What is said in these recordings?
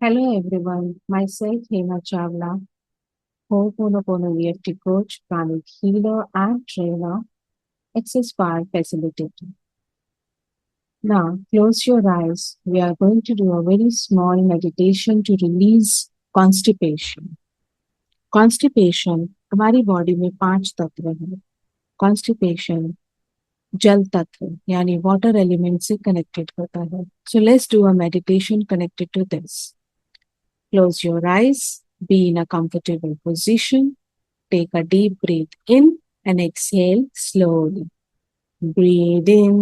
Hello everyone, myself Hema Chawla, Ho'oponopono EFT coach, pranic healer and trainer, Access Bar facilitator. Now close your eyes. We are going to do a very small meditation to release constipation. Constipation हमारी body में 5 तत्व हैं. Constipation जल तत्व यानी water element से connected होता है. So let's do a meditation connected to this. Close your eyes, be in a comfortable position. Take a deep breath in and exhale slowly. Breathe in,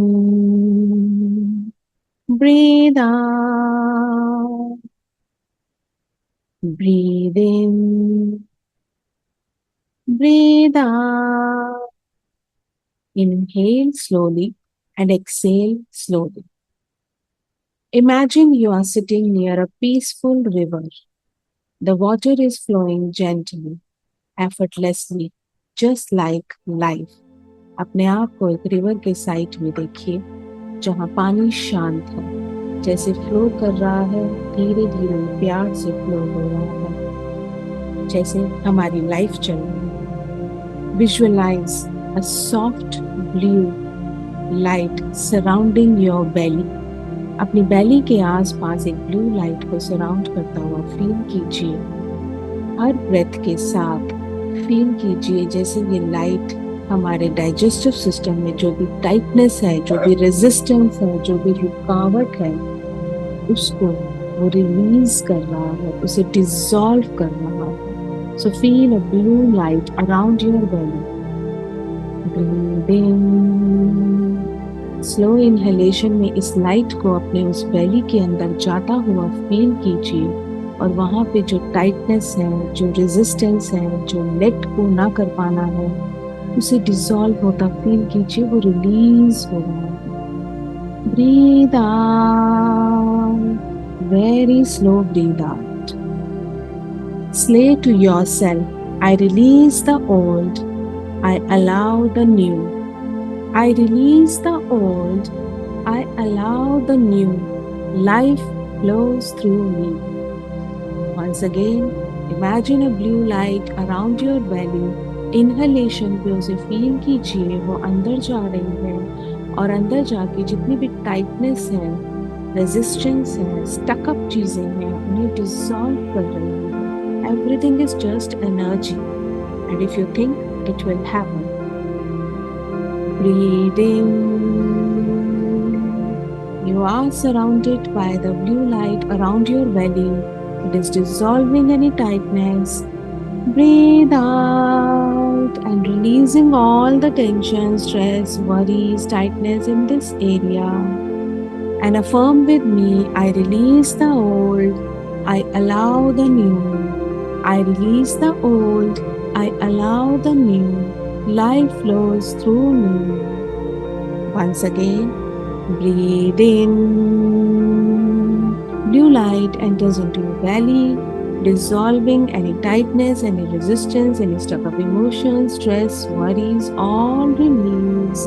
breathe out, breathe in, breathe out. Inhale slowly and exhale slowly. Imagine you are sitting near a peaceful river. The water is flowing gently, effortlessly, just like life. अपने आप को एक river के side में देखिए जहाँ पानी शांत है, जैसे फ्लो कर रहा है, धीरे धीरे प्यार से फ्लो हो रहा है, जैसे हमारी लाइफ चल रही है. Visualize a soft blue light surrounding your belly. अपनी बेली के आसपास एक ब्लू लाइट को सराउंड करता हुआ फील कीजिए. हर ब्रेथ के साथ फील कीजिए जैसे ये लाइट हमारे डाइजेस्टिव सिस्टम में जो भी टाइटनेस है, जो भी रेजिस्टेंस है, जो भी रुकावट है, उसको वो रिलीज कर रहा है, उसे डिसॉल्व कर रहा है. So feel a blue light around your belly. Breathe in. Slow inhalation में इस लाइट को अपने उस बेली के अंदर जाता हुआ फील कीजिए और वहां पे जो टाइटनेस है, जो रेजिस्टेंस है, जो लेट को ना कर पाना है, उसे डिसॉल्व होता फील कीजिए. वो रिलीज हो रहा है. Breathe out, very slow breathe out. Say to yourself, I release the old, I allow the new. I release the old, I allow the new. Life flows through me. Once again, imagine a blue light around your belly. Inhalation पे उसे feel कीजिए, वो अंदर जा रही है और अंदर जाके जितनी भी टाइटनेस है, रेजिस्टेंस है, स्टकअप चीजें हैं, उन्हें डिसॉल्व कर रही है. Everything is just energy and if you think it will happen. Breathe in. You are surrounded by the blue light around your belly. It is dissolving any tightness. Breathe out and releasing all the tension, stress, worries, tightness in this area. And affirm with me, I release the old, I allow the new. I release the old, I allow the new. Life flows through me. Once again, breathe in. Blue light enters into your belly, dissolving any tightness, any resistance, any stuck up emotions, stress, worries, all release.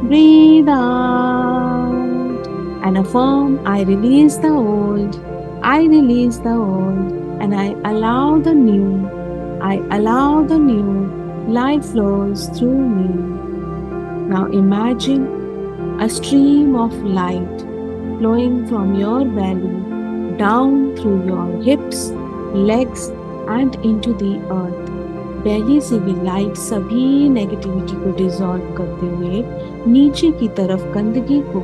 Breathe out and affirm, I release the old, I release the old, and I allow the new. I allow the new. Life flows through me. Now imagine a stream of light flowing from your belly down through your hips, legs and into the earth. belly से भी light सभी negativity को dissolve करते हुए नीचे की तरफ गंदगी को,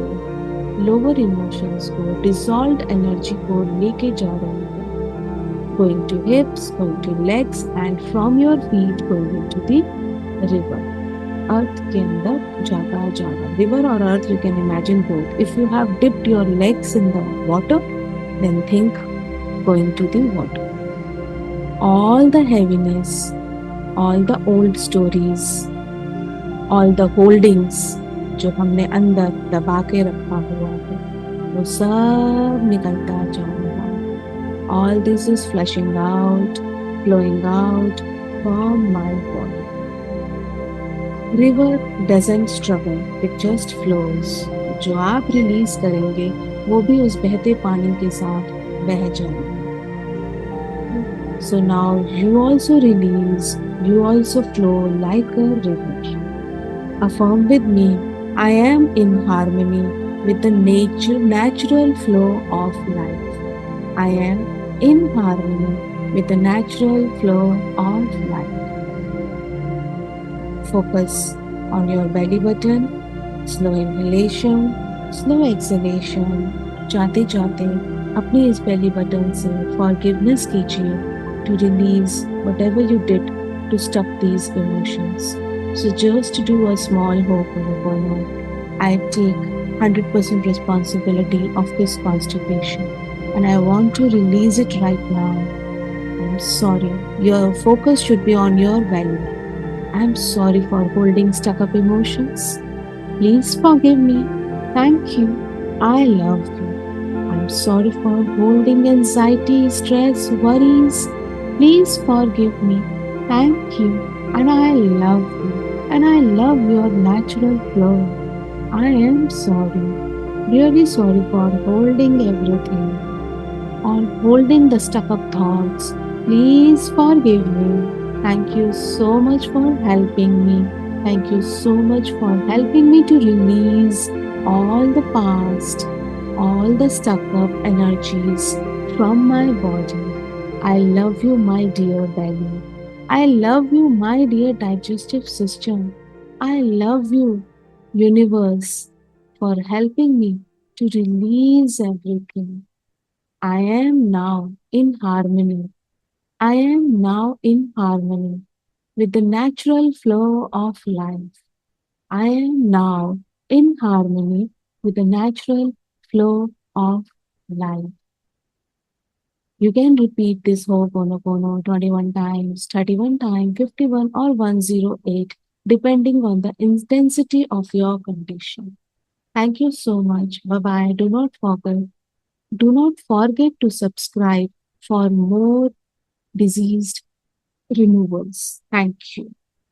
लोअर इमोशंस को, डिसॉल्व्ड एनर्जी को लेके जा रही है. Going to hips, going to legs and from your feet going into the river. अर्थ के अंदर जाता जाता. रिवर और अर्थ you can imagine both. If you have dipped your legs in the water, then think going to the water. All the heaviness, all the old stories, all the holdings जो हमने अंदर दबा के रखा हुआ है, वो सब निकलता जा रहा है. All this is flushing out, flowing out from my body. River doesn't struggle, it just flows. जो आप रिलीज करेंगे वो भी उस बहते पानी के साथ बह जाएंगे. So now you also release, you also flow like a river. Affirm with me, I am in harmony with the natural flow of life. I am in harmony with the natural flow of life. Focus on your belly button, slow inhalation, slow exhalation. जाते जाते अपने इस belly button से forgiveness कीजिए to release whatever you did to stuck these emotions. So just do a small ho'oponopono. I take 100% responsibility of this constipation and I want to release it right now. I'm sorry. Your focus should be on your belly. I'm sorry for holding stuck up emotions. Please forgive me. Thank you. I love you. I'm sorry for holding anxiety, stress, worries. Please forgive me. Thank you. And I love you. And I love your natural flow. I am sorry. Really sorry for holding everything or holding the stuck up thoughts. Please forgive me. Thank you so much for helping me. Thank you so much for helping me to release all the past, all the stuck up energies from my body. I love you, my dear belly. I love you, my dear digestive system. I love you, universe, for helping me to release everything. I am now in harmony. I am now in harmony with the natural flow of life. I am now in harmony with the natural flow of life. You can repeat this Ho'oponopono 21 times, 31 times, 51 or 108 depending on the intensity of your condition. Thank you so much. Bye bye. Do not forget to subscribe for more disease removals. Thank you.